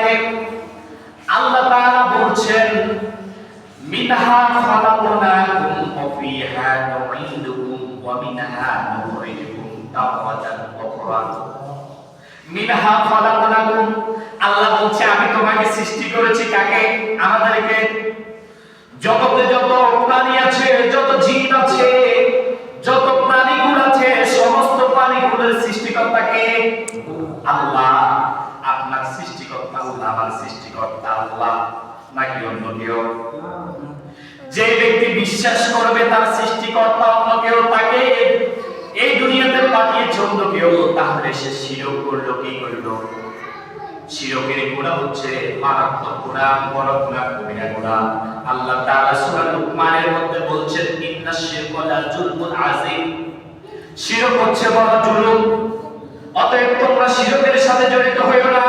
থাকে। আল্লাহ তাআলা বলছেন মিনহা খালাকনাকুম ওয়া ফিহা নুঈদুকুম ওয়া মিনহা নুখরিজুকুম তাওবাতান উখরা। মিনহা খালাকনাকুম, আল্লাহ বলছে আমি তোমাকে সৃষ্টি করেছি কাকে? আমাদেরকে। জগতে যত প্রাণী আছে, যত জিন আছে, যত প্রাণীগুলো আছে, সমস্ত প্রাণীগুলোর সৃষ্টিকর্তা কে? আল্লাহ। আপনার সৃষ্টিকর্তা আল্লাহ, আমার সৃষ্টিকর্তা আল্লাহ, নাকি অন্য কেউ? যে ব্যক্তি বিশ্বাস করবে তার সৃষ্টিকর্তা অন্য কেউ, তাকে এই দুনিয়াতে পাঠিয়েছে অন্য কেউ, তাহলে সে শিরক করলো। কি করলো? শিরকের গুনাহ হচ্ছে মারাত্মক গুনাহ, বড় গুনাহ, কবিরা গুনাহ। আল্লাহ তাআলা সূরা লুকমানের মধ্যে বলছেন ইন্নাশ শিরকা লা যুলমুন আযীম, শিরক হচ্ছে বড় জুলুম। অতএব তোমরা শিরকের সাথে জড়িত হইও না।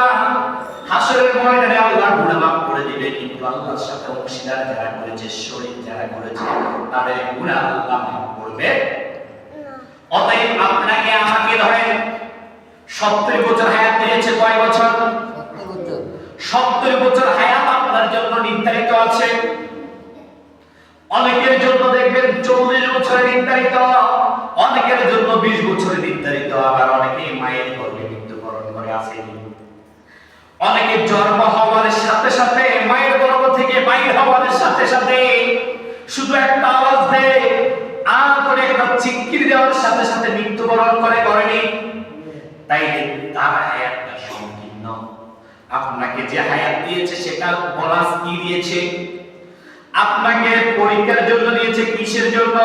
হাসরের ময়দানে আল্লাহ গুনাহ মাফ করে দিবে, কিন্তু আল্লাহর সাথে অংশীদার যারা করেছে, শরীক যারা করেছে, তাদের গুনাহ আল্লাহ মাফ করবে না। অতএব আপনাকে আমাকে ধরেন 70 বছর হায়াত দিয়েছে, কয় বছর? 70 বছর হায়াত আপনার জন্য নির্ধারিত আছে। অনেকের জন্য দেখবেন 40 বছরে নির্ধারিত, অনেকের জন্য 20 বছরে নির্ধারিত, আবার অনেকে মায়ের গর্ভে মৃত্যুবরণ করে আসেনি। অনেকে জন্ম হওয়ার সাথে সাথে, মায়ের গর্ভ থেকে বাইর হওয়ার সাথে সাথে শুধু একটা আওয়াজ দেয়, আর করে একটা চিৎকার দেওয়ার সাথে সাথে মৃত্যুবরণ করে, করেনি? তাই তার হায়াতটা সংকীর্ণ। আপনাকে যে হায়াত দিয়েছে সেটা বোনাস কি দিয়েছে? আপনাকে পরীক্ষার জন্য দিয়েছে। কিসের জন্য?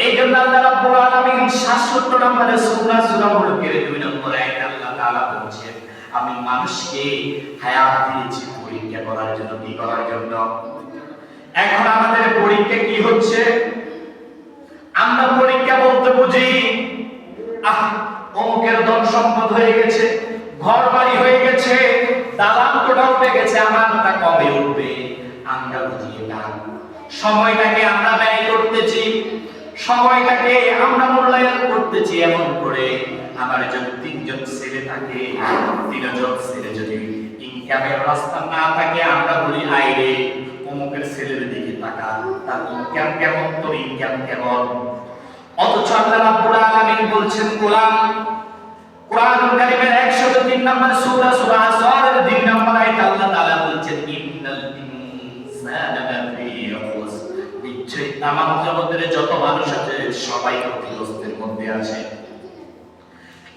এই জন্য আল্লাহ রাব্বুল আলামিন 67 নম্বরে সূরা মুলকের 2 নম্বর আয়াতে আল্লাহ তাআলা বলেছেন আমি মানুষকে হায়াত দিয়েছি পরীক্ষা করার জন্য। কি করার জন্য? এখন আমাদের পরীক্ষা কি হচ্ছে? আমরা পরীক্ষা বলতে বুঝি অমুকের ধন সম্পদ হয়ে গেছে, ঘর বাড়ি হয়ে গেছে, দালান কোঠা উঠে গেছে, আমারটা কবে উঠবে? আমরা বুঝি এটা। সময়টাকে আমরা ব্যয় করতেছি, সময়টাকে আমরা মূল্যায়ন করতেছি এমন করে আমার যদি 3 জন ছেলে থাকে, 3 জন ছেলে যদি ইনকামের রাস্তা না থাকে, আমরা বলি আইরে অমুকের ছেলের দিকে তাকা, তার ইনকাম কেমন, তোর ইনকাম কেমন? অথচ আল্লাহ রাব্বুল আলামিন বলছেন গোলাম, কোরআনুল কারীমের 103 নম্বর সূরা আসরের 2 নম্বর আয়াতে আল্লাহ তাআলা বলছেন ইন্নাল ইনসানা লাফি খুসর, নিশ্চয়ই তামাম জগতের যত মানুষ আছে সবাই ক্ষতিগ্রস্তের মধ্যে আছে।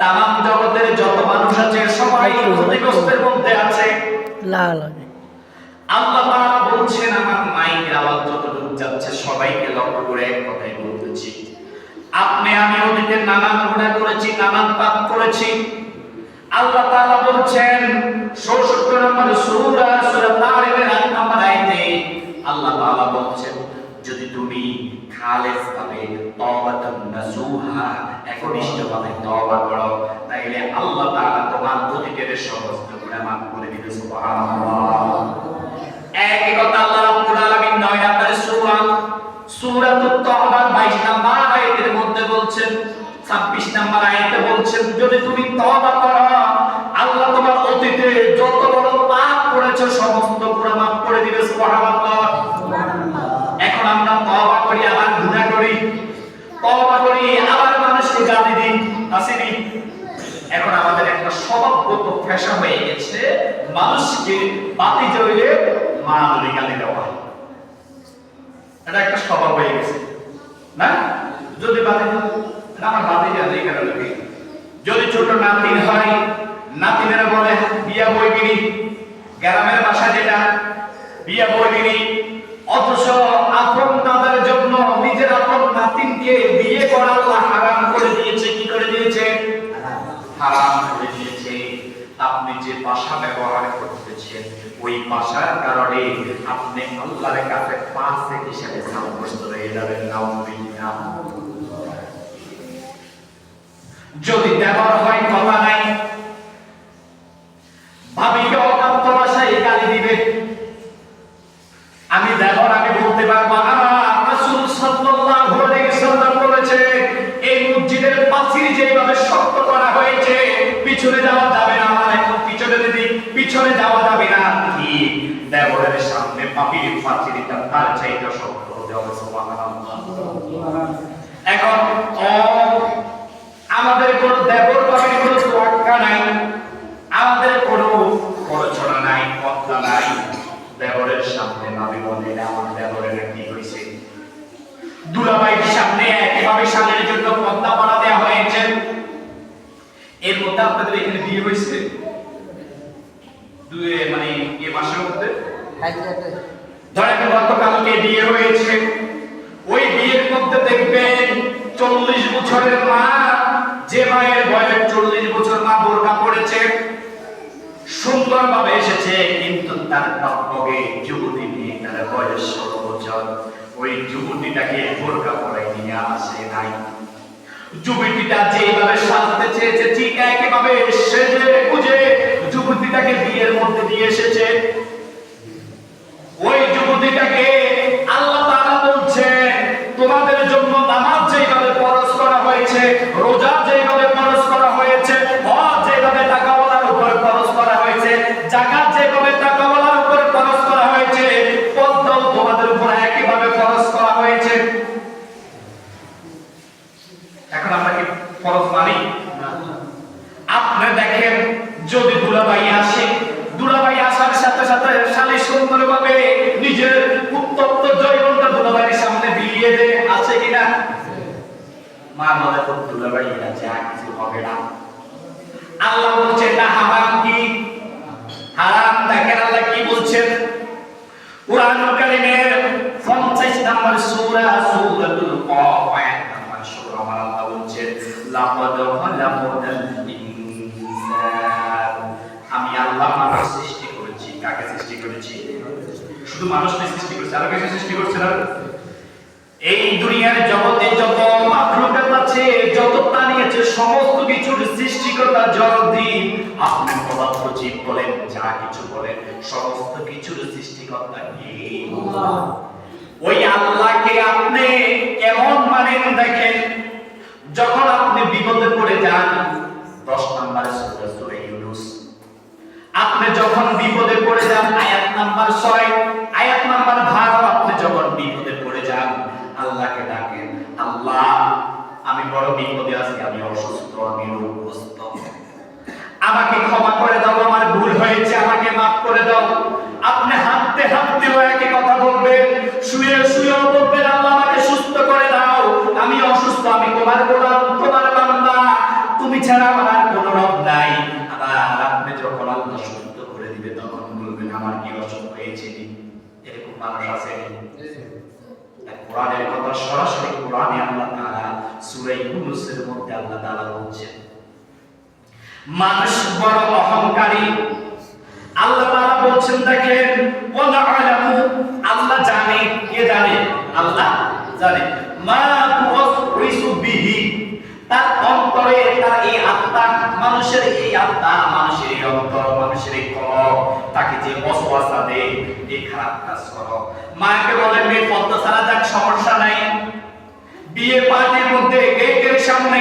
তামাম জগতের যত মানুষ আছে সবাই ক্ষতিগ্রস্তের মধ্যে আছে। আল্লাহ তাআলা বলছেন আমার মাইকের আওয়াজ যতদূর যাচ্ছে সবাইকে লক্ষ্য করে এক কথাই বলতেছি, আপনি আমি অতীতে নানান গুনাহ করেছি, নানান পাপ করেছি। আল্লাহ তাআলা বলছেন 66 নম্বর সূরা তারিকের 8 নম্বর আয়াতে আল্লাহ তাআলা বলছেন যদি তুমি খালেস ভাবে তওবাতুন নাসুহা, একনিষ্ঠভাবে তওবা করো, তাইলে আল্লাহ তাআলা তোমার অতীতের সমস্ত গুনাহ মাফ করে দিবে। সুবহানাল্লাহ। একই কথা আল্লাহ রাব্বুল আলামিন 9 নম্বর সূরাতুত তাওবা 22 নম্বর আয়াতের মধ্যে বলছেন, 26 নম্বর আয়াতে বলছেন যদি তুমি তওবা করো আল্লাহ তোমার অতীতে যত বড় পাপ করেছো সমস্ত গুনাহ মাফ করে দিবে। সুবহানাল্লাহ। এখন আমরা তওবা করি আবার গুনাহ করি, তওবা করি আবার মানুষকে গালি দিই, আসেনি? এখন আমাদের একটা স্বভাবগত পেশা হয়ে গেছে মানুষকে বাতি জ্বলে মারামারি গালি দেওয়া। এটা একটা স্বভাব হয়ে গেছে না? যদি বাতি আমার বাতি জ্বলে এই কারণে, যদি ছোট নাতিন হয় নাতিনেরা বলে বিয়া বইগিরি, গ্রামের ভাষা যেটা বিয়া বইগিরি, অথচ আপন দাদার জন্য নিজের আপন নাতিনকে বিয়ে করা আল্লাহ হারাম করে দিয়েছে। কি করে দিয়েছে? হারাম করে দিয়েছে। আপনি যে ভাষা ব্যবহার করতেছেন ওই ভাষার কারণে আপনি আল্লাহর কাছে ফাসিক হিসেবে সাব্যস্ত হয়ে যাবেন। নাউযুবিল্লাহ। যদি দেবর হয় কথা নাই, ভাবিকে অকান্ত ভাষায় গালি দিবে, আমি দেবর আমি বলতে পারবো রাসূল সাল্লাল্লাহু আলাইহি ওয়াসাল্লাম বলেছে এই মসজিদের পাঁচিল যেভাবে শক্ত করা হয়েছে পিছনে যাওয়া যাবে না। এখন পিছনে যদি পিছনে পিছনে যাওয়া যাবে না, ঠিক দেবরের সামনে পাপির পাঁচিলটা তার চাইতে শক্ত হতে হবে। সুবহানাল্লাহ। এখন আমাদের কোনো দেবর পাপির কোনো তোয়াক্কা নাই, আমাদের কোনো পরচনা নাই, কথা নাই। দেবরের সামনে ভাবি বলে আমার দেবরের কি হয়েছে, দুলাভাইয়ের সামনে একইভাবে স্বামীর জন্য পদ্মা পাড়া দেওয়া হয়েছে। এর মধ্যে আপনাদের এখানে বিয়ে হয়েছে মানে এ মাসের মধ্যে ধরেন গতকালকে বিয়ে হয়েছে, ওই বিয়ের মধ্যে দেখবেন 40 বছরের মা, যে মায়ের বয়স 40 বছর মা বোরকা পড়েছে, সুন্দরভাবে এসেছে, কিন্তু তার টকটকে যুবতী মেয়ে, তার বয়স 16 বছর, ওই যুবতীটাকে বোরকা পরাই নিয়ে আসে নাই। যুবতীটা যেভাবে সাজতে চেয়েছে ঠিক একইভাবে সেজে গুজে যুবতীটাকে বিয়ের মধ্যে দিয়ে এসেছে। ওই যুবতীটাকে আল্লাহ তাআলা বলছে তোমাদের জন্য নামাজ যেভাবে ফরজ করা হয়েছে, রোজা যেভাবে ফরজ করা হয়েছে, হজ যেভাবে টাকাওয়ালার উপর ফরজ করা হয়েছে, যাকাত যেভাবে টাকাওয়ালার উপর ফরজ করা হয়েছে, পর্দাও তোমাদের উপর একইভাবে ফরজ করা হয়েছে। এখন আমরা কি ফরজ মানি না? আপনি দেখেন যদি দুলাভাই আসে, দুলাভাই আসার সাথে সাথে শালী সুন্দরভাবে নিজের উত্তপ্ত জয়বনটা দুলাভাইয়ের সামনে বিলিয়ে দেয়, আছে কিনা? মা বলে তো দুলাভাই আছে, আর কিছু হবে না। আল্লাহ বলছে না হারাম কি? হারাম। দেখেন আল্লাহ কি বলছেন কুরআনুল কারীমের 50 নম্বর সূরা সূরাতুল কফ আয়াত নম্বর 16 আমার আল্লাহ বলছেন লাকাদ খালাকাল ইনসান, আমি আল্লাহ মানুষ সৃষ্টি করেছি। কাকে সৃষ্টি করেছি? শুধু মানুষকে সৃষ্টি করেছি, আর কাকে সৃষ্টি করছে না? এই দুনিয়ার জগতে যত মাখলুকাত আছে, যত প্রাণী আছে, সমস্ত কিছুর সৃষ্টিকর্তা যদি আপনি পদার্থ জীব বলেন, যা কিছু বলেন, সমস্ত কিছুর সৃষ্টিকর্তা কে? আল্লাহ। ওই আল্লাহকে আপনি কেমন মানেন দেখেন, যখন আপনি বিপদে পড়ে যান, 10 নম্বর সূরা ইউনূস, আপনি যখন বিপদে পড়ে যান আয়াত নাম্বার 6, আয়াত নাম্বার 12, আপনি যখন বিপদে পড়ে যান আল্লাহকে ডাকেন, আল্লাহ আমি বড় বিপদে আছি, আমি অসুস্থ, আমি রোগগ্রস্ত, আমাকে ক্ষমা করে দাও, আমার ভুল হয়েছে, আমাকে মাফ করে দাও। আপনি হাঁটতে হাঁটতে একই কথা বলবেন, শুয়ে শুয়ে বলবেন আল্লাহ আমাকে সুস্থ করে দাও, আমি অসুস্থ, আমি তোমার গোলাম, তোমার বান্দা, তুমি ছাড়া আমার আর কোনো রব নাই। আবার আপনি যখন আল্লাহ সুস্থ করে দিবে তখন বলবেন আমার কি অসুখ হয়েছে? এরকম মানুষ আছে? কোরআনের কথা সরাসরি কোরআনে আল্লাহ তাআলা সূরা ইউনূসের মধ্যে আল্লাহ তাআলা বলছেন মানুষ বড় অহংকারী। আল্লাহ তাআলা বলছেন দেখেন ওয়ালা আলামু, আল্লাহ জানে। কে জানে? আল্লাহ জানে। মা তুওয়াসউইসু বিহি, তার অন্তরে, তার এই আত্মা, মানুষের এই আত্মা, মানুষের এই অন্তর, মানুষের এই কলব, তাকে যে ওয়াসওয়াসা দেয় এই খারাপ কাজ করো। মাকে বলেন মেয়ে পদ্মা ছাড়া যাক, সমস্যা নাই। বিয়ে পার্টির মধ্যে গেটের সামনে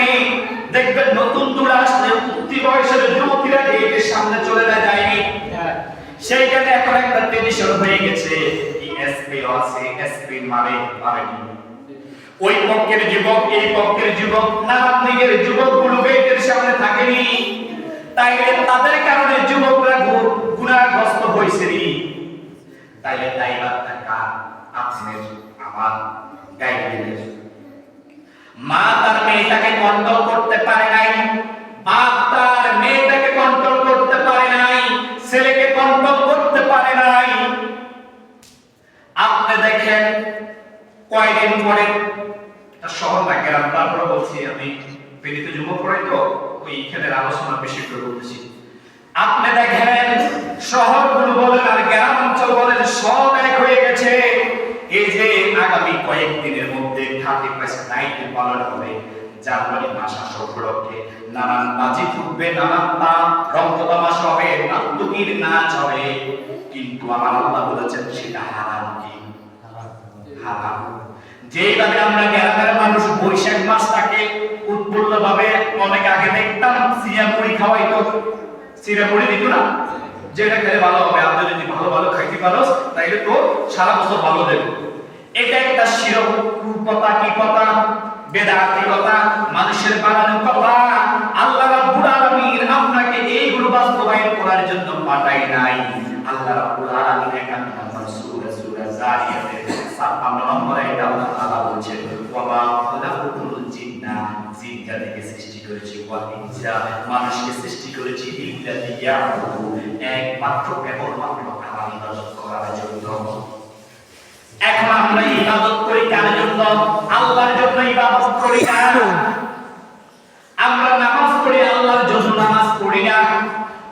দেখবেন নতুন দুলা আসলে উঠতি বয়সের যুবতীরা গেটের সামনে চলে যায়নি, সেইখানে এখন একটা ট্রেডিশন হয়ে গেছে, এসপি আছে, এসপি মানে পারেনি। ওই পক্ষের যুবক, এই পক্ষের যুবক, নানান দিকের যুবকগুলো গেটের সামনে থাকেনি, তাইলে তাদের কারণে যুবকরা গুনাহগ্রস্ত হয়েছে। তাইলে দায়ভারটা কার? আপনার, আমার, গাইডের। মা তার মেয়েটাকে কন্ট্রোল করতে পারে নাই, বাপ তার মেয়েটাকে কন্ট্রোল করতে পারে নাই, ছেলেকে কন্ট্রোল করতে পারে নাই। আপনি দেখেন কয়দিন পরে শহর না গ্রাম, তারপরে বলছি আমি পেরিতে যুব পড়াই তো ওইখানে আলোচনা বেশি করে বলতেছি। আপনি দেখেন শহরগুলো বলেন আর গ্রাম অঞ্চল বলেন সব এক হয়ে গেছে। এই যে আগামী কয়েকদিনের মধ্যে 31 নাইট পালন হবে, জানুয়ারি মাস উপলক্ষে নানান বাজি ফুটবে, নানান রং তামাশা হবে, নাট্যগীর নাচ হবে, কিন্তু আমার আল্লাহ বলেছেন সেটা হারাম। কি হারাম? যেভাবে আমরা গ্রামের মানুষ বৈশাখ মাসটাকে উৎফুল্ল ভাবে, অনেক আগে দেখতাম চিড়া মুড়ি খাওয়াইতো, চিড়া মুড়ি দিত না, যেটা খেলে ভালো হবে, আপনি যদি ভালো ভালো খাইতে পারো তাইলে তো সারা বছর ভালো দেবে। এটা একটা শিরক কথা, কি কথা? বেদাতি কথা, মানুষের বানানো কথা। আল্লাহ রাব্বুল আলামিন আপনাকে এইগুলো বাস্তবায়ন করার জন্য পাঠাই নাই। আল্লাহ রাব্বুল আলামিন এখানে সূরা জারিয়াতের 56 নম্বর আয়াতে আল্লাহ তাআলা বলেছেন, ওয়া মা খালাকুল জিন্না, জিন জাতিকে সৃষ্টি করেছি, ওয়াল ইনসা, মানুষকে সৃষ্টি করেছি, ইল্লা লিয়াবুদু, একমাত্র কেবলমাত্র আমার ইবাদত করার জন্য। এখন আমরা ইবাদত করি কার জন্য? আল্লাহর জন্য ইবাদত করি না। আমরা নামাজ পড়ি আল্লাহর জন্য নামাজ পড়ি না।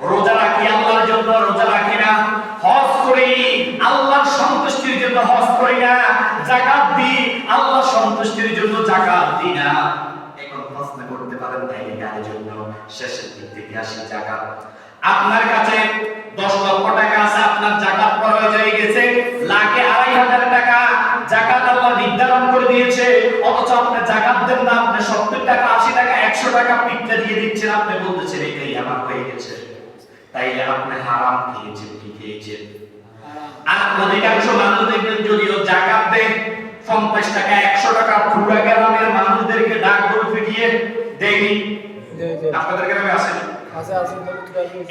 রোজা রাখি আল্লাহর জন্য রোজা রাখি না। হজ করি আল্লাহর সন্তুষ্টির জন্য হজ করি না। যাকাত দিই আল্লাহর সন্তুষ্টির জন্য যাকাত দিই না। এখন প্রশ্ন করতে পারেন তাইলে কার জন্য? শেষের দিক থেকে আসি যাকাত। আপনার কাছে 10 লক্ষ টাকা আছে, আপনার যাকাত করা হয়ে গেছে, লাখে 2,500 টাকা যাকাত আল্লাহ নির্ধারণ করে দিয়েছে, অথচ আপনি যাকাত দেন না। আপনি 70 টাকা, 80 টাকা, 100 টাকা পিঠটা দিয়ে দিচ্ছেন, আপনি বলতেছেন এটাই আমার হয়ে গেছে। তাইলে আপনি হারাম খেয়েছেন, কি খেয়েছেন? আর অধিকাংশ মানুষ দেখবেন যদিও যাকাত দেয় 50 টাকা, 100 টাকা, পুরা গ্রামের মানুষদেরকে ডাক করে পিটিয়ে দেয়নি। আপনাদের গ্রামে আছে?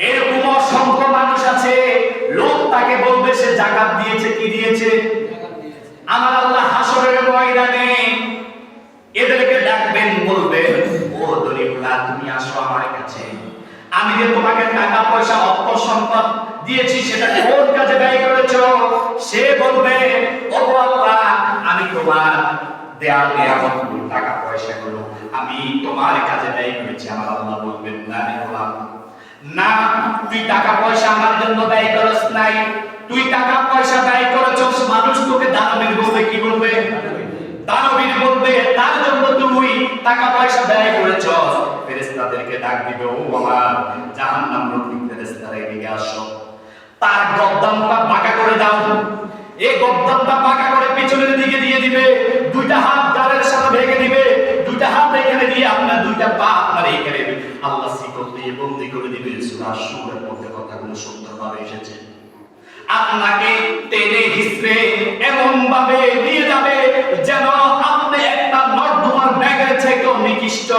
এরকম অসংখ্য মানুষ আছে, লোক তাকে বলবে সে যাকাত দিয়েছে, কি দিয়েছে? আমার আল্লাহ হাসরের ময়দানে এদেরকে ডাকবেন, বলবেন, ও দরিদ্ররা, তুমি আসো আমার কাছে। আমি যে তোমাকে টাকা পয়সা অর্থ সম্পদ দিয়েছি সেটা কোন কাজে ব্যয় করেছো? সে বলবে, ও আল্লাহ, আমি তোমার দেয়া টাকা পয়সা গুলো আমি তোমার কাজে ব্যয় করেছি। আমার আল্লাহ বলবেন, না রে গোলাম, না, তুই টাকা পয়সা আমার জন্য ব্যয় করছ নাই। তুই টাকা পয়সা ব্যয় করেছস, মানুষ তোকে দানবীর বলবে। কি বলবে? দানবীর বলবে। তার জন্য তুই টাকা পয়সা ব্যয় করেছস। ফেরেশতাদেরকে ডাক দিবে, ও আমার জাহান্নাম রূপী ফেরেশতারা, এদিকে আসো। তার গর্দানটা বাঁকা করে দাও। এই গর্দানটা বাঁকা করে পিছনের দিকে দিয়ে দিবে, দুইটা হাত গালের সাথে ভেঙে দিবে, দুইটা হাত এখানে দিয়ে আপনার দুইটা পা আপনার এখানে আল্লাহ শিকল দিয়ে বন্দী করে দিবে। সূরা সূরার মধ্যে কথাগুলো সুন্দরভাবে এসেছে। আপনাকে টেনে হিসড়ে এমন ভাবে নিয়ে যাবে যেন আপনি একটা নর্দমার ব্যাগের থেকেও নিকৃষ্ট।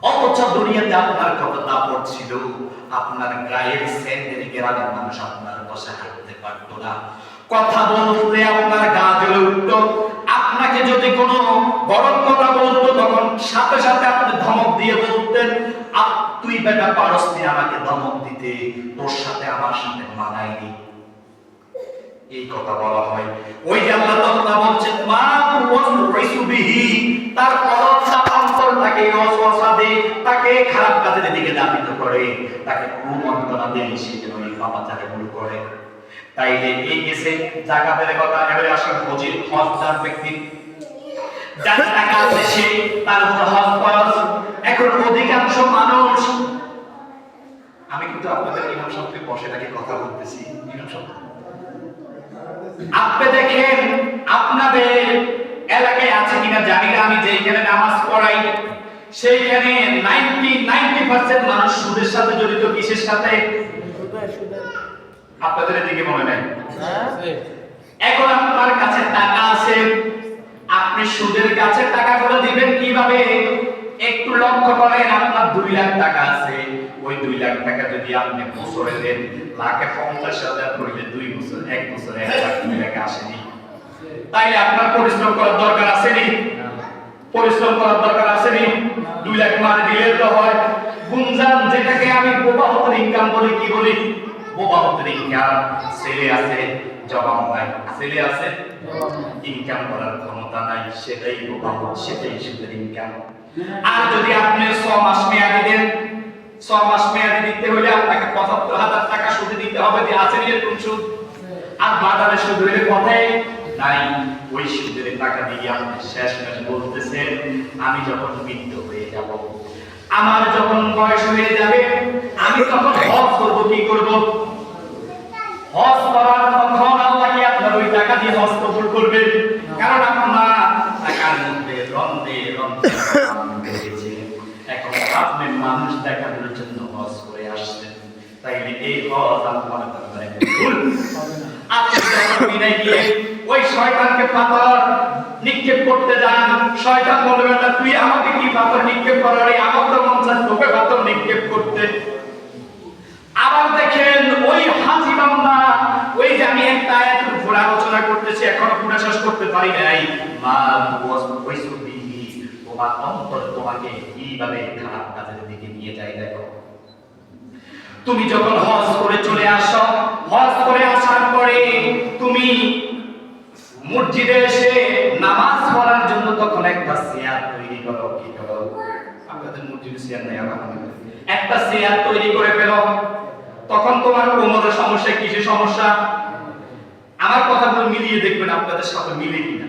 অথচ দুনিয়াতে আপনার কত দাপট ছিল, আপনার গায়ের স্যান্ডেল গ্রামের মানুষ আপনার পাশে হাঁটতে পারতো না। কথা বলতে আপনার গা জ্বলে উঠতো। আপনাকে যদি কোনো গরম কথা বলতো তখন সাথে সাথে আপনি ধমক দিয়ে বলতেন, তুই বেটা পারস নি আমাকে ধমক দিতে, তোর সাথে আমার সাথে মানায়নি। এই কথা বলা হয়। ওই যে আল্লাহ তাআলা বলছেন, মা ওয়াসওয়াসু বিহি, তার কলবটা অন্তরটাকে ওয়াসওয়াসা দেয়, তাকে খারাপ কাজের দিকে ধাবিত করে, তাকে কুমন্ত্রণা দেয়, সে যেন এই পাপাচারে ভুল করে। তাইলে এই গেছে যাকাতের কথা। এবারে আসেন হজের। হজদার ব্যক্তি যার টাকা আছে সে তার উপর হজ ফরজ। এখন অধিকাংশ মানুষ, আমি কিন্তু আপনাদের ইমাম সাহেবকে বসে থাকি কথা বলতেছি, ইমাম সাহেব আপনি দেখেন আপনাদের এলাকায় আছে কিনা জানি না, আমি যেখানে নামাজ পড়াই সেইখানে 90% মানুষ সুদের সাথে জড়িত। কিসের সাথে? আপনাদের এদিকে মনে নাই? এখন আপনার কাছে টাকা আছে, আপনি সুদের কাছে টাকাগুলো দিবেন কিভাবে? একটু লক্ষ্য করেন, আপনার 2 লাখ টাকা আছে, ওই 2 লাখ টাকা যদি আপনি বছরে দেন, লাখে 50,000 করলে 2 বছর, 1 বছর 1 লাখ 2 লাখ আসেনি। তাইলে আপনার পরিশ্রম করার দরকার আসেনি? পরিশ্রম করার দরকার আসেনি? 2 লাখ মার দিলে তো হয়। গুঞ্জান, যেটাকে আমি বোবাহতের ইনকাম বলি, কি বলি? বোবাহতের ইনকাম। ছেলে আছে, জবাব নাই। ছেলে আছে, ইনকাম করার ক্ষমতা নাই, সেটাই বোবাহত, সেটাই সুদের ইনকাম। আর যদি আপনি 6 মাস মেয়াদি দেন, 6 মাস মেয়াদি দিতে হলে আপনাকে 75,000 টাকা সুদে দিতে হবে। যে আছে এরকম সুদ? আর বাজারে সুদ হইলে কথাই নাই। ওই সুদের টাকা দিয়ে আপনি শেষ মেশ বলতেছেন, আমি যখন বৃদ্ধ হয়ে যাব, আমার যখন বয়স হয়ে যাবে, আমি তখন হজ করব। কি করব? হজ করার তখন আল্লাহ কি আপনার ওই টাকা দিয়ে হজ কবুল করবে? কারণ আপনার টাকার মধ্যে রন্দে রন্দে এখন আপনি মানুষ দেখানোর জন্য হজ করে আসছেন। তাইলে এই হজ তোমার তার একটা ভুল আপনি যখন বিদায় দিয়ে ওই শয়তানকে পাথর নিক্ষেপ করতে যান, শয়তান বলবে না তুই আমাকে কি পাথর নিক্ষেপ করার, আমার তো মন চায় তোকে পাথর নিক্ষেপ করতে। আবার দেখেন ওই হাজি বান্দা, ওই যে আমি একটা আয়াতের উপর আলোচনা করতেছি, এখনো পুরো শেষ করতে পারি নাই, মা ওই সুবিহি, তোমার অন্তর তোমাকে কিভাবে খারাপ কাজের দিকে নিয়ে যায়। দেখো তুমি যখন হজ করে চলে আসো, হজ করে আসার পরে তুমি মসজিদে এসে নামাজ পড়ার জন্য তখন একটা চেয়ার তৈরি করো। কি করো? আপনাদের মসজিদে চেয়ার নেই, একটা চেয়ার তৈরি করে ফেলো। তখন তোমার কোমরের সমস্যা, কিসের সমস্যা? আমার কথাগুলো মিলিয়ে দেখবেন আপনাদের সাথে মিলে কিনা,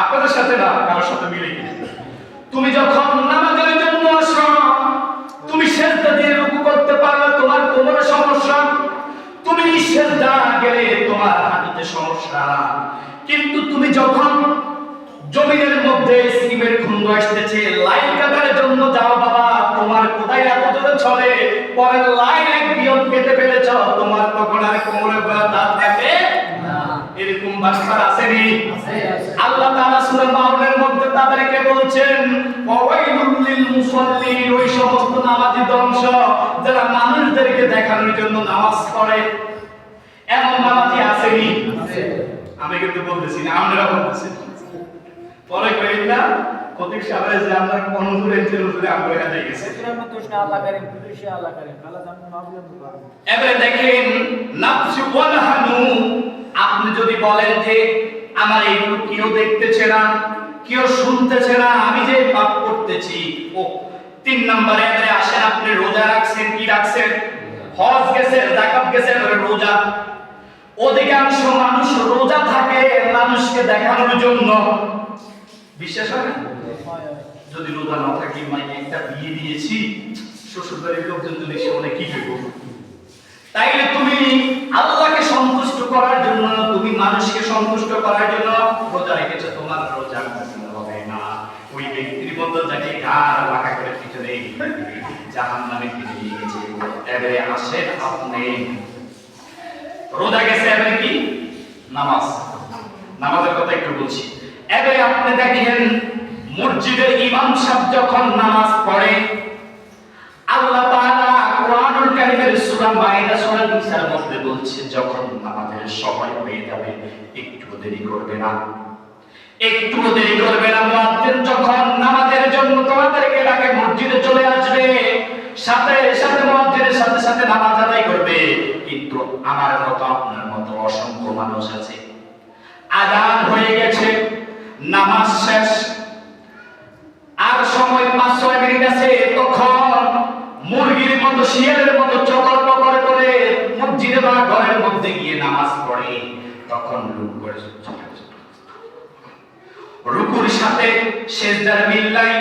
আপনাদের সাথে না কারোর সাথে মিলে কিনা। তুমি যখন নামাজের জন্য আসো, তুমি সেজদা দিয়ে রুকু করতে পারলে তোমার কোমরের সমস্যা, তুমি সেজদা গেলে তোমার হাঁটুতে সমস্যা। কিন্তু তুমি যখন জমিনের মধ্যে সিমের খুন্ড আসতেছে, লাইন কাটার জন্য যাও বাবা, তোমার কোথায় এত জোরে চলে, পরে লাইন এক বিয়ন কেটে ফেলেছ, তোমার তখন আর কোমরে ব্যথা থাকে না। এরকম বাচ্চা আসেনি? আল্লাহ তাআলা সূরা মাউনের মধ্যে তাদেরকে বলছেন ওয়াইলুল লিল মুসাল্লিন, ওই সমস্ত নামাজি ধ্বংস যারা মানুষদেরকে দেখানোর জন্য নামাজ পড়ে। এমন নামাজি আসেনি? আমি কিন্তু বলতেছি না, আমরা বলতেছি। পরে কইল না কতিক সামনে যে আমরা অনুসরণ যে রুজুরে আমরা হয়ে গেছে। এবারে দেখেন নাফসু ওয়ালহানু, আপনি যদি বলেন যে আমার এইগুলো কেউ দেখতেছে না, কেউ শুনতেছে না, আমি যে পাপ করতেছি। ও 3 নম্বরে এবারে আসেন, আপনি রোজা রাখছেন, কি রাখছেন? হজ গেছেন, যাকাত গেছেন, রোজা। অধিকাংশ মানুষ রোজা থাকে মানুষকে দেখানোর জন্য। বিশ্বাস হয় না? যদি রোজা না থাকি, মাইকে একটা বিয়ে দিয়েছি, শ্বশুরবাড়ির লোকজন যদি শুনে কি করবো? তাইলে তুমি আল্লাহকে সন্তুষ্ট করার জন্য, তুমি মানুষকে সন্তুষ্ট করার জন্য রোজা রেখেছো, তোমার রোজা কবুল হবে না। ওই ব্যক্তির মতো যাকে গার বাঁকা করে পিছনে জাহান্নামে ফেলে দিয়ে গেছে। এবারে আসেন আপনি রোজা গেছে, এবারে কি? নামাজ। নামাজের কথা একটু বলছি। এবারে আপনি দেখেন মসজিদের ইমাম সাহেব যখন নামাজ পড়ে, আল্লাহ তাআলা কোরআনুল কারীমের সূরা মাইদা সূরা নিসার মধ্যে বলছে যখন নামাজের সময় হয়ে যাবে একটু দেরি করবে না, একটু দেরি করবে না। মুয়াজ্জিন যখন নামাজের জন্য তোমাদেরকে ডাকে মসজিদে চলে আসবে, সাথে সাথে মুয়াজ্জিনের সাথে সাথে নামাজ আদায় করবে। কিন্তু আমার মতো আপনার মতো অসংখ্য মানুষ আছে, আযান হয়ে গেছে, নামাজ শেষ, আর সময় 5-6 মিনিট আছে, তখন মুরগির মতো শিয়ালের মতো চকর পকর করে মসজিদে বা ঘরের মধ্যে গিয়ে নামাজ পড়ে। তখন রুকু করে রুকুর সাথে সিজদার মিল নাই।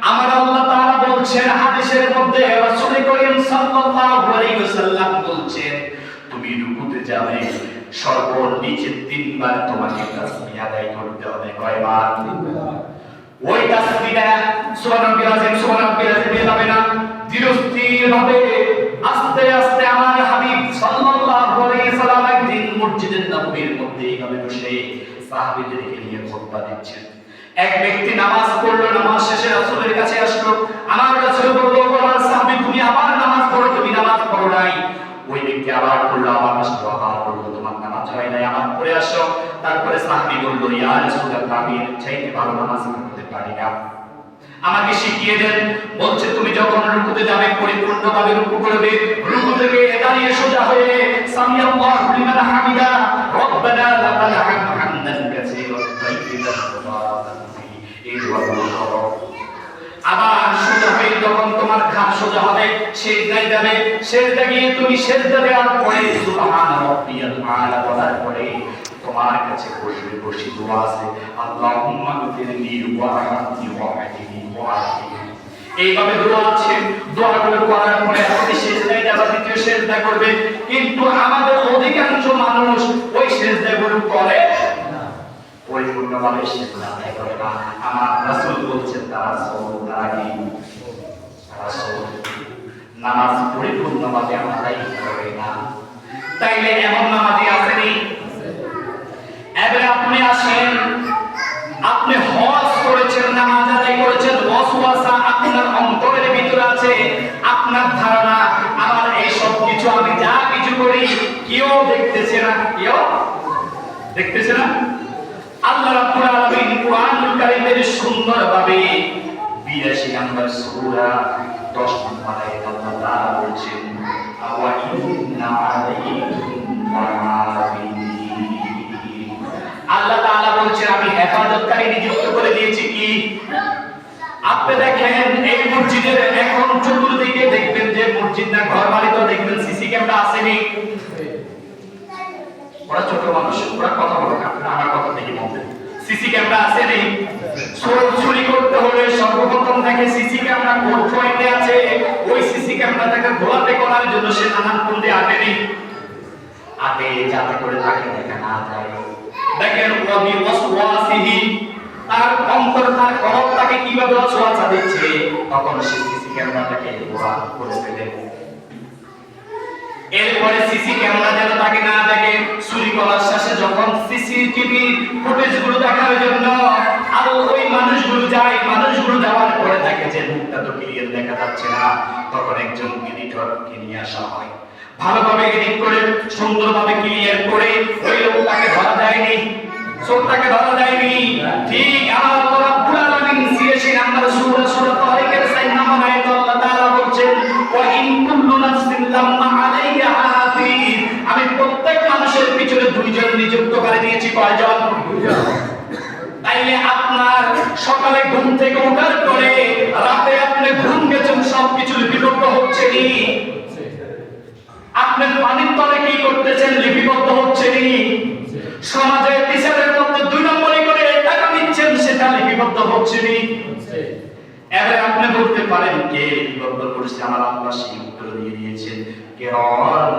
আমার আল্লাহ তাআলা বলছেন হাদিসের মধ্যে, রাসূল করিম সাল্লাল্লাহু আলাইহি ওয়াসাল্লাম বলছেন তুমি রুকুতে যাবে সর্বনিচে 3 বার তোমাকে তাসবিহ আদায় করতে হবে। কয়বার? 3 বার। ওই তাসবিহটা সুবহানাল্লাহি আযীম সুবহানাল্লাহি আযীম হবে না, ধীরস্থির ভাবে আস্তে আস্তে আমার হাবিব সাল্লাল্লাহু আলাইহি সাল্লাম একদিন মসজিদের নববীর মধ্যে এইভাবে বসে সাহাবীদেরকে নিয়ে খুতবা দিচ্ছেন। এক ব্যক্তি নামাজ পড়লো, নামাজ শেষে রাসূলের কাছে আসলো। আমার রাসূল বলল, আমার সাহাবী তুমি আবার নামাজ পড়ো, তুমি নামাজ পড়ো নাই। ওই ব্যক্তি আবার পড়লো, আবার আসলো, আবার পড়লো, তোমার নামাজ হয় নাই, আবার পড়ে আসো। তারপরে সাহাবী বলল, ইয়া রাসূলুল্লাহ, আমি চাইতে ভালো নামাজ পড়তে পারি না, আমাকে শিখিয়ে দেন। বলছে তুমি যখন রুকুতে যাবে পরিপূর্ণভাবে রুকু করবে, রুকু থেকে দাঁড়িয়ে সোজা হয়ে সামিআল্লাহু লিমান হামিদা রব্বানা লাকাল হামদু হামদান কাসীরান তাইয়িবান মুবারাকান ফীহি, এই দোয়াগুলো করো। আবার সোজা হয়ে যখন তোমার ঘাড় সোজা হবে, সিজদায় যাবে, সিজদা গিয়ে তুমি সিজদা দেওয়ার পরে সুবহান রাব্বিয়াল আলা বলার পরে তোমার কাছে বসে দোয়া আছে, আল্লাহুম্মা গফিরলি ওয়া আরহামনি ওয়া আহদিনি ওয়া আহদিনি। এইভাবে দোয়া আছে। দোয়াগুলো করার পরে আপনি সিজদায় যাবে, দ্বিতীয় সিজদা করবে। কিন্তু আমাদের অধিকাংশ মানুষ ওই সিজদাগুলো করে না, পরিপূর্ণভাবে সিজদা করে না। আমার রাসূল বলছেন তারা কি নামাজ পরিপূর্ণভাবে আদায় করে না। তাইলে এমন নামাজি আসেনি? এবারে আপনি আসেন, আপনি হজ করেছেন, নামাজ আদায় করেছেন, ওয়াসওয়াসা আপনার অন্তরের ভিতরে আছে, আপনার ধারণা আমার এই সব কিছু আমি যা কিছু করি কেউ দেখতেছে না, কেউ দেখতেছে না। আল্লাহ রাব্বুল আলামিন কুরআনুল কারীমের সুন্দরভাবে 82 নম্বর সূরা 10 নম্বর আয়াতে আল্লাহ তাআলা বলেছেন, ওয়া ইন্না আলাইকুম লাহাফিজিন। আল্লাহ তাআলা বলেছেন আমি হেফাজতকারী নিযুক্ত করে দিয়েছি। কি? আপনি দেখেন এই মসজিদের এখন চতুর্দিকে দেখবেন যে মসজিদ না ঘর বাড়িতে দেখবেন সিসি ক্যামেরা আসেনি? ওরা ছোট মানুষ, ওরা কথা বলে না, আমার কথা থেকে বলবেন সিসি ক্যামেরা আসেনি? চুরি করতে হলে সর্বপ্রথম দেখে সিসি ক্যামেরা কোন পয়েন্টে আছে, ওই সিসি ক্যামেরাটাকে ঘোরাতে করার জন্য সে নানান পন্থে আটেনি, আটে যাতে করে তাকে দেখা না যায়। দেখেন ওয়াবি ওয়াসওয়াসিহি, তার অন্তর তার কলব তাকে কিভাবে ওয়াসওয়াসা দিচ্ছে, তখন সে সিসি ক্যামেরাটাকে ঘোরা করে ফেলে। এরপরে সিসি ক্যামেরা যেন তাকে না দেখে, চুরি করার শেষে যখন সিসিটিভি ফুটেজগুলো দেখার জন্য আর ওই মানুষগুলো যায়, মানুষগুলো যাওয়ার পরে দেখে যে মুখটা তো ক্লিয়ার দেখা যাচ্ছে না, তখন একজন এডিটরকে নিয়ে আসা হয়, ভালোভাবে এডিট করে সুন্দরভাবে ক্লিয়ার করে ওই লোকটাকে ধরা যায়নি, চোরটাকে ধরা যায়নি। ঠিক আমার আল্লাহ রাব্বুল আলামিন 86 নম্বর সূরা তারিকের 4 নম্বর আয়াতে আল্লাহ তাআলা বলেন, ওয়া ইন কুল্লু নাফসিন লাম্মা আলাইহা হাফিজ, আমি প্রত্যেক মানুষের পিছনে দুইজন নিযুক্ত করে দিয়েছি। কয়জন? দুইজন। তাইলে আপনার সকালে ঘুম থেকে ওঠার পরে রাতে আপনি ঘুম গেছেন, সবকিছু লিপিবদ্ধ হচ্ছে নি? আপনি পানির তলে কি করতেছেন লিপিবদ্ধ হচ্ছে নি? সমাজে টিচারের মধ্যে 2 নম্বরই করে টাকা নিচ্ছেন, সেটা লিপিবদ্ধ হচ্ছে নি? এবারে আপনি বলতে পারেন কে লিপিবদ্ধ করেছে? আমার আল্লাহ সেই উত্তর দিয়ে দিয়েছেন, কিরামান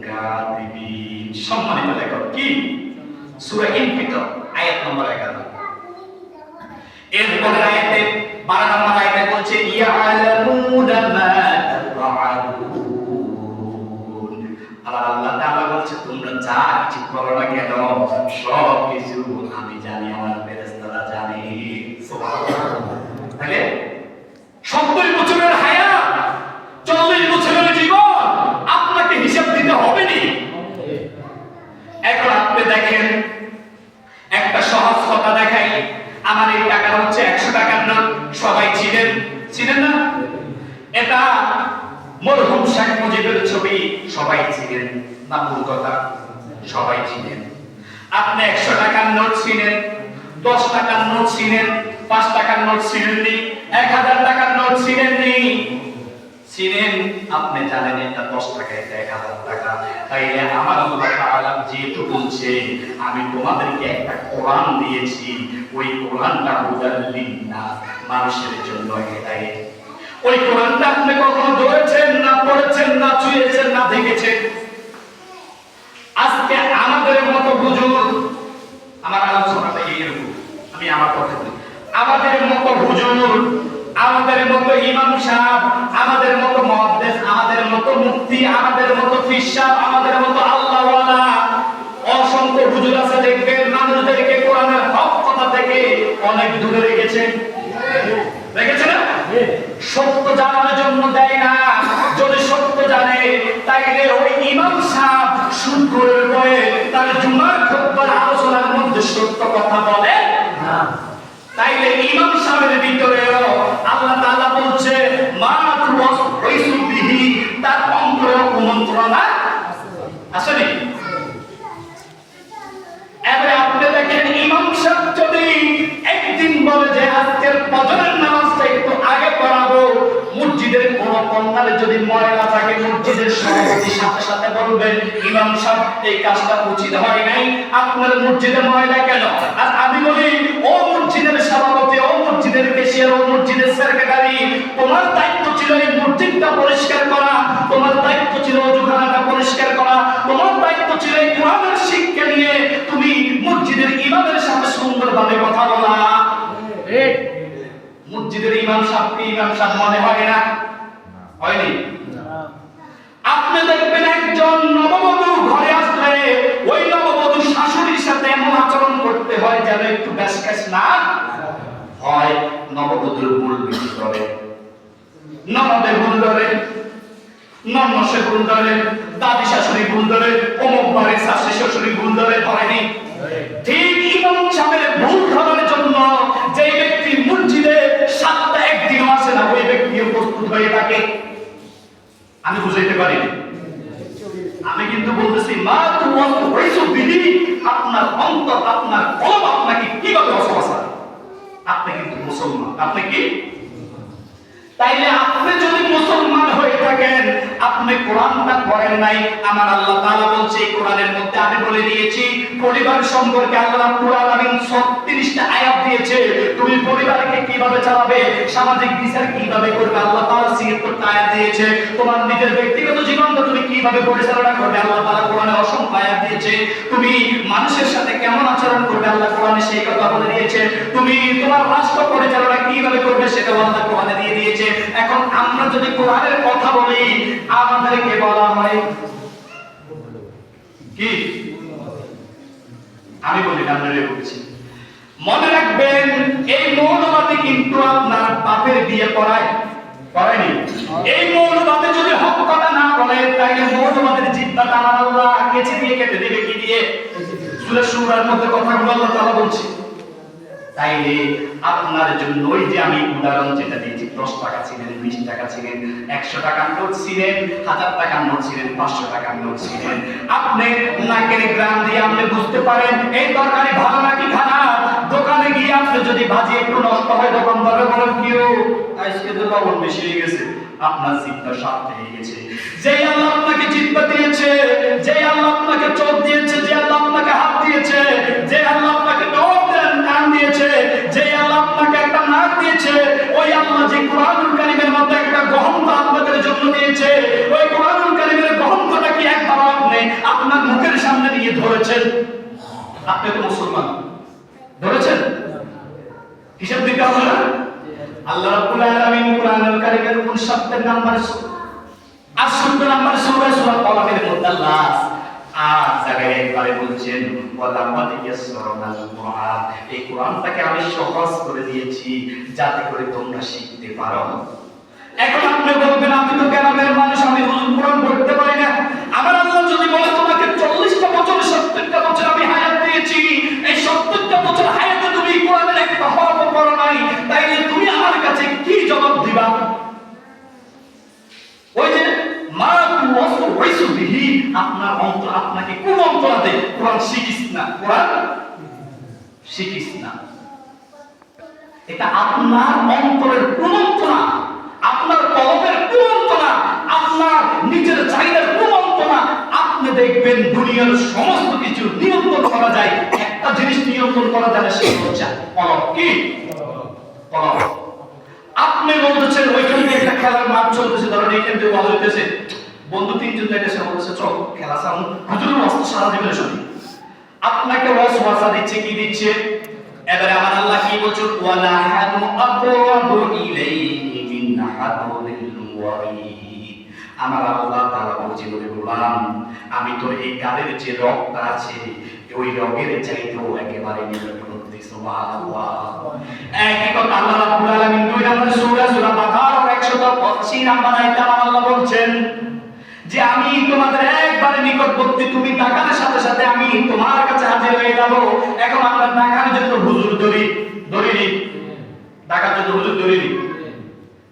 কাতিবিন, সম্মানিত লেখক। কি? সূরা ইনফিতর আয়াত নম্বর 11। এরপরে আয়াতে 12 নম্বর আয়াতে বলছে, ইয়ালামুনা মা তাফআলুন। আল্লাহ তাআলা বলছে তোমরা যা কিছু করো না কেন সব কিছু আমি জানি, আমার ফেরেশতারা জানে। সুবহানাল্লাহ। তাহলে 70 বছরের হায়াত, 40 বছরের জীবন আপনাকে হিসাব দিতে হবে নি? এখন আপনি দেখেন, একটা সহজ কথা দেখাই। আমার এই টাকা হচ্ছে 100 টাকার নোট, সবাই চিনেন না? এটা মরহুম শেখ মুজিবের ছবি, সবাই চিনেন না? ভুল কথা, সবাই চিনেন। আপনি 100 টাকার নোট চিনেন, 10 টাকার নোট চিনেন, 5 টাকার নোট চিনেননি, 1000 টাকার নোট চিনেননি? চিনেন। আপনি জানেন এটা 10 টাকা, এটা 1000 টাকা। তাইলে আমার আল্লাহ তাআলা যেহেতু বলছে আমি তোমাদেরকে একটা কোরআন দিয়েছি, ওই কোরআনটা হুদাল লিন্নাস, মানুষের জন্য হেদায়েত। ওই কোরআনটা আপনি কখনো ধরেছেন না, পড়েছেন না, ছুঁয়েছেন না, দেখেছেন? আজকে আমাদের মতো হুজুর, আমার আলোচনাটা এইরকম, আমি আমার কথা বলি, আমাদের মতো হুজুর, আমাদের মতো ইমাম সাহেব, আমাদের মতো মুহাদ্দিস, আমাদের মতো মুফতি, আমাদের মতো পীর সাহেব, আমাদের মতো আল্লাহওয়ালা অসংখ্য হুজুর আছে, দেখবেন মানুষদেরকে কোরআনের হক কথা থেকে অনেক দূরে রেখেছেন। রেখেছে না? সত্য জানার জন্য দেয় না। যদি সত্য জানে তাইলে ওই ইমাম সাহেব শুক্রের বয়ে তার জুমার খুতবার আলোচনার মধ্যে সত্য কথা বলে না। তাইলে ইমাম সাহেবের ভিতরেও আল্লাহ তাআলা বলছে মা তুওয়াসু বিহি, তার অন্তরে কুমন্ত্রণা আসেনি। এবারে আপনি দেখেন ইমাম সাহেব যদি একদিন বলে যে আজকের ফজরের নামাজটা একটু আগে পড়াবো, মসজিদের কোন কর্নারে যদি ময়লা থাকে মসজিদের সভাপতি সাথে সাথে বলবেন ইমাম সাহেব এই কাজটা উচিত হয় নাই, আপনার মসজিদে ময়লা কেন? আর আমি বলি ও মসজিদের সভাপতি, ও মসজিদের কেশিয়ার, ও মসজিদের সেক্রেটারি, তোমার দায়িত্ব ছিল এই মসজিদটা পরিষ্কার করা, তোমার দায়িত্ব ছিল ওযুখানাটা পরিষ্কার করা, তোমার দায়িত্ব ছিল এই কোরআনের শিক্ষা নিয়ে তুমি মসজিদের ইমামের সাথে সুন্দরভাবে কথা বলা। মসজিদের ইমাম সাহেবকে ইমাম সাহেব মনে হয় না? হয়নি? আপনি দেখবেন একজন নববধূ ঘরে আসলে ওই নববধূ শাশুড়ির সাথে এমন আচরণ করতে হয় যেন একটু ব্যাসক্যাস না হয়। নববধূর ভুল বেশি করে, ননদে ভুল ধরে, ননসে ভুল ধরে, দাদি শাশুড়ি ভুল ধরে, অমুক বাড়ির শাশুড়ি শ্বশুরি ভুল ধরে, ধরেনি। ঠিক ইমাম সাহেবের ভুল ধরার জন্য যে ব্যক্তি মসজিদে সাতটা একদিনও আসে না, ওই ব্যক্তি প্রস্তুত হয়ে থাকে। আমি বুঝাইতে পারি, আমি কিন্তু বলতেছি মা তোমার হইছো বিধি, আপনার অন্তর আপনার কলব আপনাকে কিভাবে অসবাসা। আপনি কিন্তু মুসলমান, আপনি কি? তাইলে আপনি যদি মুসলমান হয়ে থাকেন, আপনি কোরআনটা পড়েন নাই। আমার আল্লাহ তাআলা বলছে এই কোরআনের মধ্যে আমি বলে দিয়েছি পরিবার সম্পর্কে আল্লাহ রাব্বুল আলামিন 36টা আয়াত দিয়েছে। তুমি পরিবারকে কিভাবে চালাবে, সামাজিক বিচার কিভাবে করবে, আল্লাহ তাআলা 76টা আয়াত দিয়েছে। তোমার নিজের ব্যক্তিগত জীবনটা তুমি কিভাবে পরিচালনা করবে, আল্লাহ তাআলা কোরআনে অসংখ্য আয়াত দিয়েছে। তুমি মানুষের সাথে কেমন আচরণ করবে, আল্লাহ কোরআনে সেই কথা বলে দিয়েছে। তুমি তোমার রাষ্ট্র পরিচালনা কিভাবে করবে, সেটাও আল্লাহ কোরআনে দিয়ে দিয়েছে। এখন আমরা যদি কোরআনের কথা বলি, আমাদেরকে বলা হয় কি? আমি বলি না, আপনারা বলছি। মনে রাখবেন এই মৌলবাদী কিন্তু আপনার বাপের বিয়ে করায়নি। এই মৌলবাদী যদি হক কথা না বলে, তাইলে মৌলবাদের জিহ্বাটা আমার আল্লাহ কেচি দিয়ে কেটে দেবে কি দিয়ে? সূরা সূরার মধ্যে কথাগুলো আল্লাহ তাআলা বলছে। তাইলে আপনার জন্য ওই যে আমি উদাহরণ যেটা দিয়েছি, 10 টাকা ছিলেন, 20 টাকা ছিলেন, 100 টাকার নোট ছিলেন, 1000 টাকার নোট ছিলেন, 500 টাকার নোট ছিলেন, আপনি নাকের গ্রাম দিয়ে আপনি বুঝতে পারেন এই তরকারি ভালো নাকি খারাপ। দোকানে গিয়ে আপনি যদি ভাজি একটু নষ্ট হয়, দোকানদারে বলেন কিও আজকে তো লবণ বেশি হয়ে গেছে, আপনার জিহ্বা সাপ হয়ে গেছে। যেই আল্লাহ আপনাকে জিহ্বা দিয়েছে, যেই আল্লাহ আপনাকে চোখ দিয়েছে, যে আল্লাহ আপনাকে হাত দিয়েছে, যে আল্লাহ আপনাকে কান দিয়েছে, যে আল্লাহ আপনাকে একটা নাক দিয়েছে, ওই আল্লাহ যে কোরআনুল কারীমের মধ্যে একটা গ্রন্থ আপনাদের জন্য দিয়েছে, ওই কোরআনুল কারীমের গ্রন্থটা কি একবার আপনি আপনার মুখের সামনে নিয়ে ধরেছেন? আপনি তো মুসলমান, ধরেছেন? হিসাব দিতে হবে না? আল্লাহ রাব্বুল আলামিন কোরআনুল কারীমের 59 নম্বর 80 নম্বর সূরা কলামের মধ্যে আল্লাহ আর জায়গায় একবারে বলছেন ওয়ালাকাদ ইয়াসসারনাল কুরআন, এই কোরআনটাকে আমি সহজ করে দিয়েছি যাতে করে তোমরা শিখতে পারো। এখন আপনি বলবেন আমি তো গ্রামের মানুষ, আমি কোরআন পড়তে পারি না। আমার আল্লাহ যদি বলে তোমাকে 40টা বছর 70টা বছর আমি হায়াত দিয়েছি, এই 70টা বছর হায়াতে তুমি কোরআনের একটা হরফ পড়ো নাই, তাইলে তুমি আমার কাছে কি জবাব দিবা? ওই যে মা তুওয়াসু ওয়াইসু বিহি, আপনার অন্তর আপনাকে কোন অন্তরাতে কোরআন শিখিস না, কোরআন শিখিস না। এটা আপনার অন্তরের কুমন্ত্রণা, আপনার কলবের কুমন্ত্রণা, আপনার নিজের চাহিদার কুমন্ত্রণা। আপনি দেখবেন দুনিয়ার সমস্ত কিছু নিয়ন্ত্রণ করা যায়, একটা জিনিস নিয়ন্ত্রণ করা যায় না, সেটা হচ্ছে কলব। কি কলব? আপনি বলতেছেন ওইখানে একটা খেলার মাঠ চলতেছে, ধরেন এইখান থেকে বল হইতেছে, বন্ধু 3জন যাইতেছে, বলতেছে চল খেলা চাও, হুজুরের ওয়াজ সারা জীবনে শুনি। আপনাকে ওয়াসওয়াসা দিচ্ছে, কি দিচ্ছে? এবারে আমার আল্লাহ কি বলছেন? ওয়ালা হানু আকরাবু ইলাইহি মিন হাবলিল ওয়ারিদ। আমার আল্লাহ তাআলা বলছে বলে বললাম, আমি তোর এই গালের যে রগটা আছে, ওই রগের চাইতেও একেবারে নিকটবর্তী। সুবহানাল্লাহ। একই কথা আল্লাহ রাব্বুল আলামিন 2 নম্বর সূরা বাকারা 185 নম্বর আয়াতে আমার আল্লাহ বলছেন যে আমি তোমাদের একবারে নিকটবর্তী, তুমি ডাকার সাথে সাথে আমি তোমার কাছে হাজির হয়ে যাব। এখন আমরা ডাকার জন্য হুজুর ধরিনি, ডাকার জন্য হুজুর ধরিনি।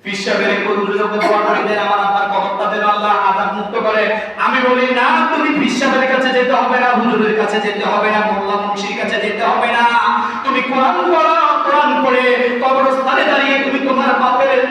পিসাবের কোন হুজুরকে দোয়া করে দেন আমার আব্বার কবরটা দেন আল্লাহ আযাব মুক্ত করে। আমি বলি না, তুমি পিসাবের কাছে যেতে হবে না, হুজুরের কাছে যেতে হবে না, মোল্লা মুন্সির কাছে যেতে হবে না। তুমি কোরআন পড়ো, কোরআন পড়ে কবরস্থানে দাঁড়িয়ে তুমি তোমার বাপের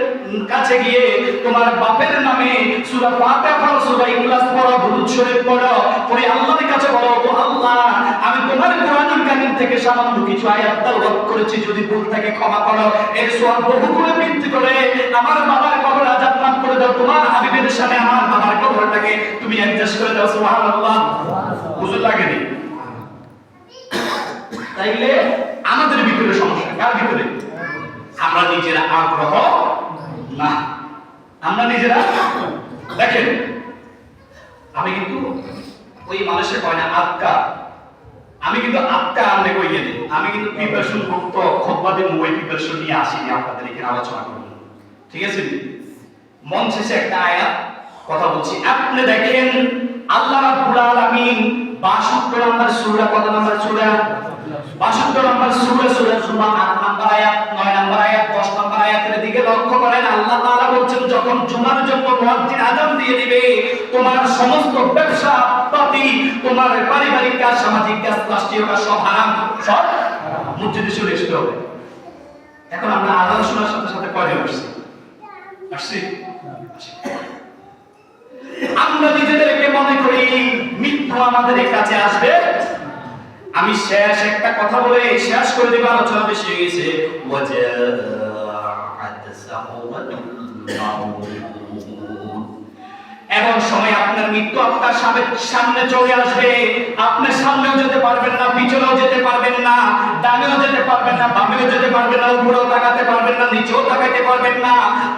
কাছে গিয়ে তোমার বাপের নামে সূরা ফাতিহা পড়ো, সূরা ইখলাস পড়ো, দুরূদ শরীফ পড়ো, পড়ে আল্লাহর কাছে বলো, ও আল্লাহ আমি তোমার কোরআনুল কারীম থেকে সামান্য কিছু আয়াত তেলাওয়াত করেছি, যদি ভুল থাকে ক্ষমা করো। এর সওয়াব বহুগুণে বৃদ্ধি করে আমার বাবার কবর আযাব মাফ করে দাও। তোমার হাবিবের সামনে আমার বাবার কবরটাকে তুমি অ্যাডজাস্ট করে দাও। সুবহানাল্লাহ। হুজুর লাগেনি। তাইলে আমাদের ভিতরে সমস্যা কার ভিতরে? আমরা নিজেরা আগ্রহ না, আমরা নিজেরা। দেখেন আমি কিন্তু ওই মানুষের কয় না আক্কা, আমি কিন্তু আক্কা আমনে কইয়ে দিই, আমি কিন্তু প্রিপারেশন করতে খুতবাতে মোবাইল প্রিপারেশন নিয়ে আসিনি আপনাদের এখানে আলোচনা করব, ঠিক আছে? মন শেষে একটা আয়াত কথা বলছি, আপনি দেখেন আল্লাহ রাব্বুল আলামিন 62 নম্বর সূরা, কত নম্বর সূরা? 62 নম্বর সূরা, সূরা জুমা 8 নম্বর আয়াত, 9 নম্বর আয়াত, 10 নম্বর আয়াতের দিকে লক্ষ্য করেন। আল্লাহ তাআলা বলছেন যখন জুমার জন্য মুয়াজ্জিন আযান দিয়ে দিবে, তোমার সমস্ত ব্যবসা পাতি, তোমার পারিবারিক কাজ, সামাজিক কাজ, রাষ্ট্রীয় কাজ সব হারাম, সব মসজিদে চলে আসতে হবে। এখন আমরা আযান শোনার সাথে সাথে কয়জন আসছি? আমরা নিজেদেরকে মনে করি মৃত্যু আমাদের কাছে আসবে। আমি শেষ একটা কথা বলে শেষ করে দেব, আলোচনা বেশি হয়ে গেছে। এমন সময় আপনার মৃত্যু আপনার সামনে চলে আসবে, আপনার সামনেও যেতে পারবেন না, পিছনেও যেতে পারবেন না, ডানেও যেতে পারবেন না, বামেও যেতে পারবেন না, উপরেও তাকাতে পারবেন না, নিচেও তাকাতে পারবেন না।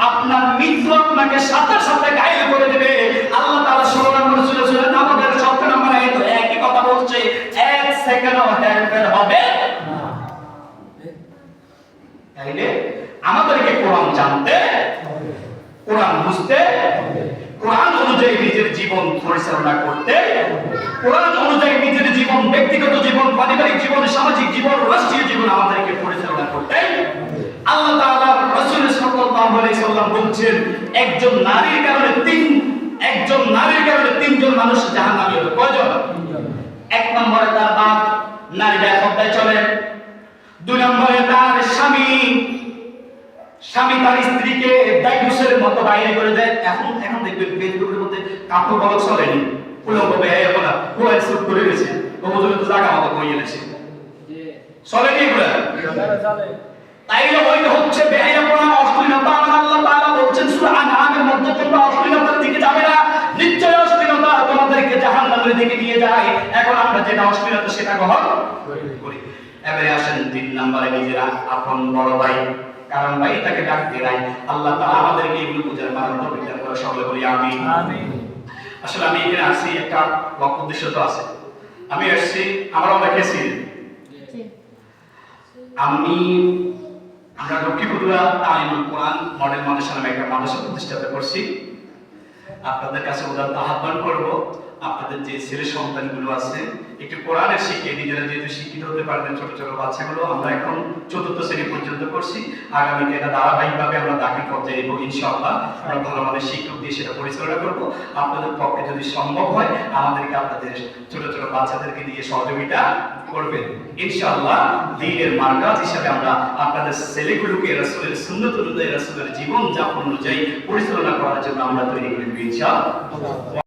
আপনার মৃত্যু আপনাকে সাথে সাথে গায়েব করে দেবে। আল্লাহ তাআলা 16 নম্বর সূরা নামকের 17 নম্বর আয়াতে একই কথা বলছে, এক সেকেন্ডও হেরফের হবে না। তাইলে আমাদেরকে কোরআন জানতে, কোরআন বুঝতে, কোরআন অনুযায়ী নিজের জীবন পরিচালনা করতে, কোরআন অনুযায়ী নিজের জীবন, ব্যক্তিগত জীবন, পারিবারিক জীবন, সামাজিক জীবন, রাষ্ট্রীয় জীবন আমাদেরকে পরিচালনা করতে আল্লাহ তাআলা রাসূল সাল্লাল্লাহু আলাইহি সাল্লাম বলছেন, একজন নারীর কারণে তিনজন মানুষ জাহান্নামী হবে। কয়জন? এক নম্বরে তার বাপ, নারী ব্যাপকতায় চলে। দুই নম্বরে তার স্বামী তার স্ত্রীকে ডাইভোর্সের মতো বাইরে করে দেয়। এখন দেখবেন ফেসবুকের মধ্যে কাপড় বলক চলেনি, উলঙ্গ বেহায়া বলা কোয়াল সুট করে গেছে, ওজনে তো জায়গা মতো কইয়ে গেছে, চলেনি এগুলা? তাইলে ওইটা হচ্ছে বেহায়াপনা, অশ্লীলতা। আল্লাহ তাআলা বলছেন সূরা আনআমের মধ্যে, তোমরা অশ্লীলতার দিকে যাবে না, নিশ্চয়ই অশ্লীলতা তোমাদেরকে জাহান্নামের দিকে নিয়ে যায়। এখন আমরা যেটা অশ্লীলতা সেটা গ্রহণ করি। এবারে আসেন 3 নম্বরে নিজেরা আপন বড় ভাই, কারণ ভাই তাকে ডাকতে নাই। আল্লাহ তাআলা আমাদেরকে এগুলো বুঝার মানব বিজ্ঞান করে সকলে বলি আমিন। আসলে আমি এখানে আসছি একটা লক্ষ্য উদ্দেশ্য তো আছে। আমি আসছি, আমরা অনেকে ছিলেন, আমরা লক্ষ্মীপুরা তালিমুল কোরআন মডেল মাদ্রাসা নামে একটা মাদ্রাসা প্রতিষ্ঠা করছি। আপনাদের কাছে উদারতা আহ্বান করব, আপনাদের যে ছেলে সন্তানগুলো আছে একটু কোরআনের শিখে নিজেরা যেহেতু শিক্ষিত হতে পারবেন, ছোট ছোট বাচ্চাগুলো আমরা এখন 4th শ্রেণী পর্যন্ত করছি, আগামীতে এটা ধারাবাহিকভাবে আমরা দাখিল পর্যায়ে নেব ইনশাআল্লাহ। আমরা ভালো আমাদের শিক্ষক দিয়ে সেটা পরিচালনা করব। আপনাদের পক্ষে যদি সম্ভব হয় আমাদেরকে আপনাদের ছোট ছোট বাচ্চাদেরকে দিয়ে সহযোগিতা করবেন ইনশাআল্লাহ। দ্বীনের মার্কাজ হিসেবে আমরা আপনাদের ছেলেগুলোকে রাসূলের সুন্নাত অনুযায়ী, রাসূলের জীবন যাপন অনুযায়ী পরিচালনা করার জন্য আমরা তৈরি করে দিয়েছি ইনশাআল্লাহ।